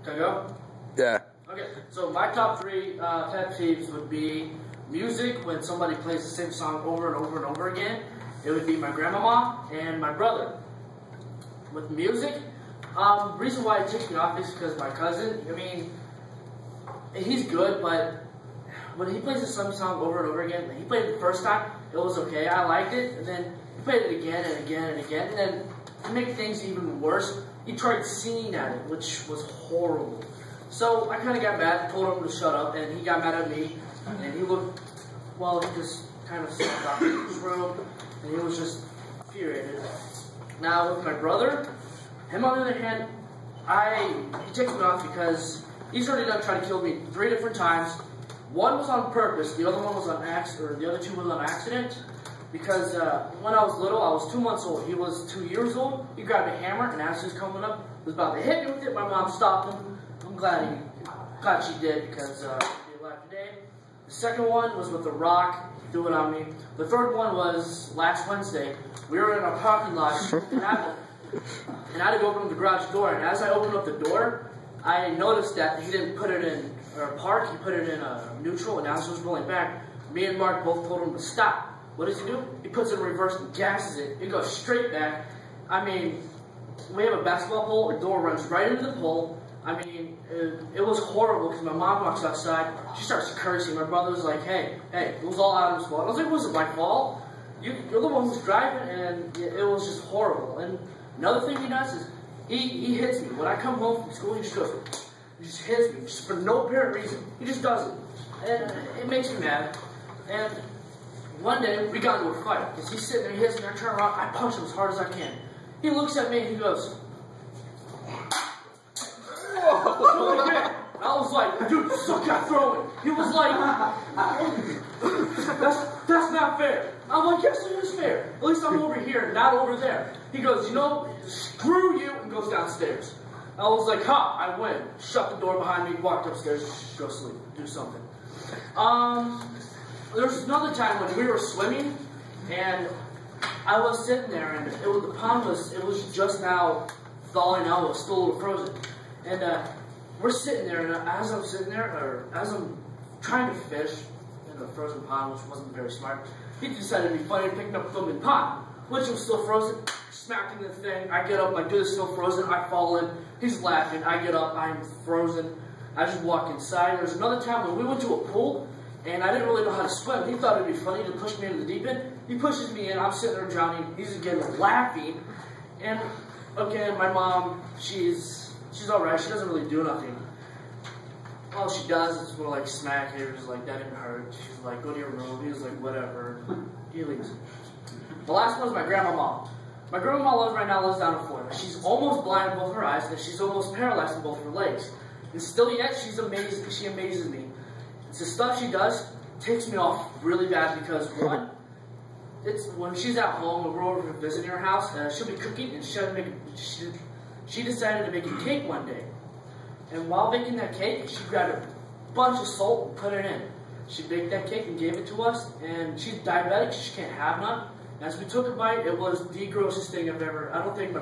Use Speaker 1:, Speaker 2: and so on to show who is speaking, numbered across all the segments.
Speaker 1: Can I go?
Speaker 2: Yeah.
Speaker 1: Okay, so my top three pet peeves would be music when somebody plays the same song over and over and over again. It would be my grandmama and my brother. With music, reason why it takes me off is because my cousin, I mean, he's good, but when he plays the same song over and over again, he played it the first time, it was okay, I liked it, and then he played it again and again and again, and then to make things even worse, he tried singing at it, which was horrible. So I kind of got mad, told him to shut up, and he got mad at me, and he looked, well, he just kind of stepped off in his room, and he was just infuriated. Now with my brother, him on the other hand, he takes me off because he's already done trying to kill me 3 different times. One was on purpose, the other one was on accident, or the other 2 was on accident. Because when I was little, I was 2 months old. He was 2 years old. He grabbed a hammer, and as he was coming up, he was about to hit me with it. My mom stopped him. I'm glad she did because he'd be alive today. The second one was with the rock, threw it on me. The third one was last Wednesday. We were in a parking lot, and I had to go open up the garage door. And as I opened up the door, I noticed that he didn't put it in park. He put it in neutral, and as I was rolling back, me and Mark both told him to stop. What does he do? He puts it in reverse and gasses it. It goes straight back. I mean, we have a basketball pole. The door runs right into the pole. I mean, it was horrible because my mom walks outside. She starts cursing. My brother's like, hey, it was all Adam's fault. I was like, it wasn't my fault. You're the one who's driving, and it was just horrible. And another thing he does is he hits me. When I come home from school, he just goes, he just hits me just for no apparent reason. He just does it. And it makes me mad. And one day, we got into a fight, because he's sitting there, he hits me, I turn around, I punch him as hard as I can. He looks at me and he goes, whoa! I was like, dude, you suck at throwing. He was like, that's not fair. I'm like, yes, it is fair. At least I'm over here, not over there. He goes, you know, screw you, and goes downstairs. I was like, ha, I win. Shut the door behind me, walked upstairs, go sleep, do something. There was another time when we were swimming, and I was sitting there, and the pond was just now thawing out, it was still a little frozen. And we're sitting there, and as I'm sitting there, or as I'm trying to fish in a frozen pond, which wasn't very smart, he decided to be funny and picked up the in pond, which was still frozen, smacked in the thing. I get up, my dude is still frozen, I fall in, he's laughing, I get up, I'm frozen, I just walk inside. There's another time when we went to a pool, and I didn't really know how to swim. He thought it'd be funny to push me into the deep end. He pushes me in, I'm sitting there drowning, he's again laughing, and again, my mom, she's alright, she doesn't really do nothing. All she does is like smack her, just like, that didn't hurt. She's like, go to your room. He was like, whatever. He leaves. The last one was my grandmama. My grandmama right now lives down in Florida. She's almost blind in both her eyes, and she's almost paralyzed in both her legs. And still yet, she's amazing. She amazes me. It's the stuff she does takes me off really bad because one, it's when she's at home and we're over visiting her house, she'll be cooking, and she decided to make a cake one day. And while baking that cake, she grabbed a bunch of salt and put it in. She baked that cake and gave it to us, and she's diabetic, so she can't have none. As we took a bite, it was the grossest thing I've ever, I don't think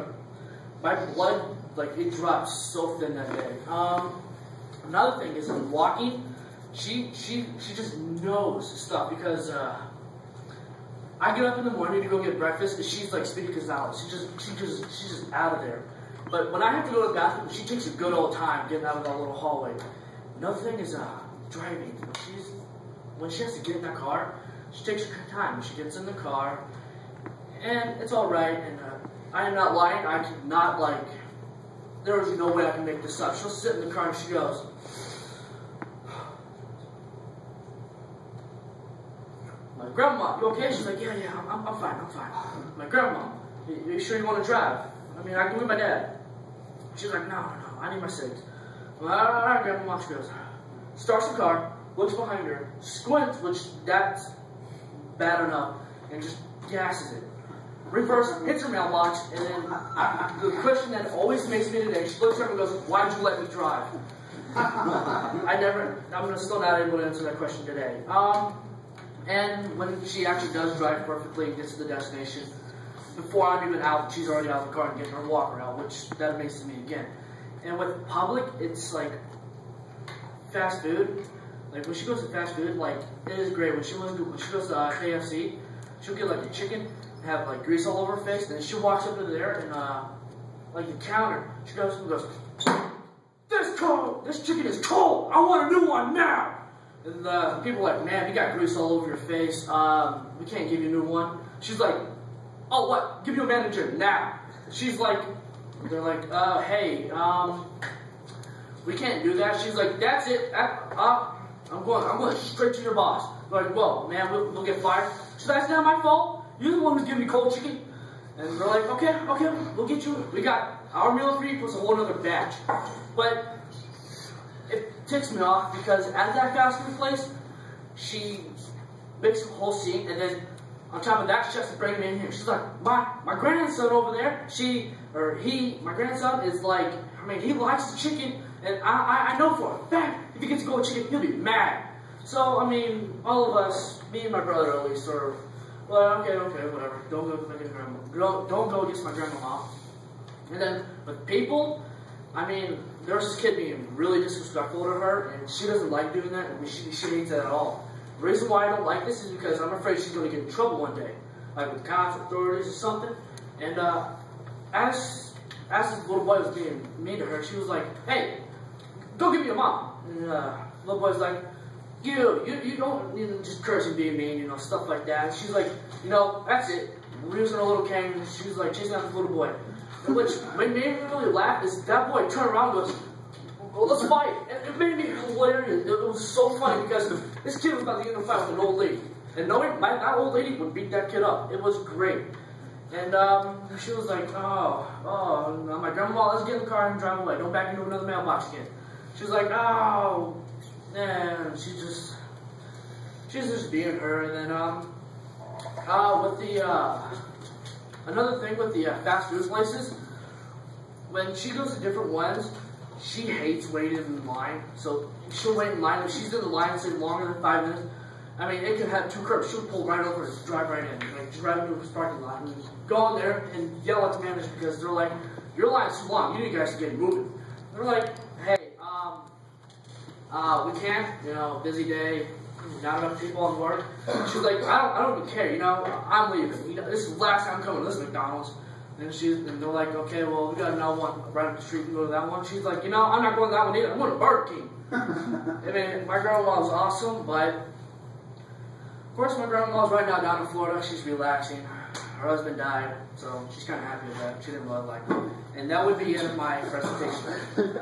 Speaker 1: my blood, like, it dropped so thin that day. Another thing is in walking, she just knows stuff because I get up in the morning to go get breakfast, and she's like speaking Gonzalez. She's just out of there. But when I have to go to the bathroom, she takes a good old time getting out of that little hallway. Another thing is driving. When she has to get in that car, she takes her time. When she gets in the car, and it's all right. And I am not lying. I could not, like, there is no way I can make this up. She'll sit in the car and she goes, my grandma, you okay? She's like, yeah, I'm fine. My grandma, you sure you want to drive? I mean, I can with my dad. She's like, no, I need my cigs. Well, all right, grandma. She goes, starts the car, looks behind her, squints, which that's bad enough, and just gasses it. Reverse, hits her mailbox, and then the question that always makes me today, she looks at her and goes, why'd you let me drive? I'm still not able to answer that question today. And when she actually does drive perfectly and gets to the destination, before I'm even out, she's already out of the car and getting her walker out, which that amazes me again. And with public, it's like fast food. Like when she goes to fast food, like it is great. When she goes to KFC, she'll get like the chicken, have like grease all over her face, and then she walks up to there and like the counter, she goes and goes, this chicken is cold. I want a new one now. And people are like, man, you got grease all over your face. We can't give you a new one. She's like, oh, what? Give me a manager now. She's like, they're like, hey, we can't do that. She's like, that's it. I'm going straight to your boss. They're like, whoa, man, we'll get fired. She's like, that's not my fault. You're the one who's giving me cold chicken. And they're like, okay, we'll get you. We got our meal free plus a whole other batch. But it ticks me off because at that fast food place, she makes a whole scene, and then on top of that, she has to bring him in here. She's like, my grandson over there, my grandson is like, I mean, he likes the chicken, and I know for a fact, if he gets cold chicken, he'll be mad. So, I mean, all of us, me and my brother at least, are, well, okay, whatever. Don't go against my grandma. And then with people, I mean, there's this kid being really disrespectful to her, and she doesn't like doing that, and she hates that at all. The reason why I don't like this is because I'm afraid she's going to get in trouble one day, like with cops, authorities, or something. And as this little boy was being mean to her, she was like, hey, go get me your mom. And little boy's like, you don't need to just curse and be mean, you know, stuff like that. And she's like, you know, that's it. We're using a little cane, and she's like chasing after the little boy. And which made me really laugh is that boy turned around and goes, well, let's fight. And it made me hilarious. It was so funny because this kid was about to get in a fight with an old lady. And knowing that old lady would beat that kid up. It was great. And she was like, oh, my grandma, let's get in the car and drive away. Don't back into another mailbox again. She was like, oh, man, she's just being her. And then with the another thing with the fast food places, when she goes to different ones, she hates waiting in line. So she'll wait in line. If she's in the line and say longer than 5 minutes, I mean, it could have 2 curbs. She'll pull right over and just drive right in. Like, just drive into his parking lot and go in there and yell at the manager because they're like, your line's too long. You guys to get moving. They're like, hey, we can't, you know, busy day, not enough people on work. She's like, I don't even care, you know, I'm leaving. You know, this is the last time I'm coming to this McDonald's. And they're like, okay, well, we got another one right up the street. We go to that one. She's like, you know, I'm not going to that one either. I'm going to Burger King. I mean, my grandma was awesome, but of course, my grandma's right now down in Florida. She's relaxing. Her husband died, so she's kind of happy with that. She didn't love like it. And that would be the end of my presentation.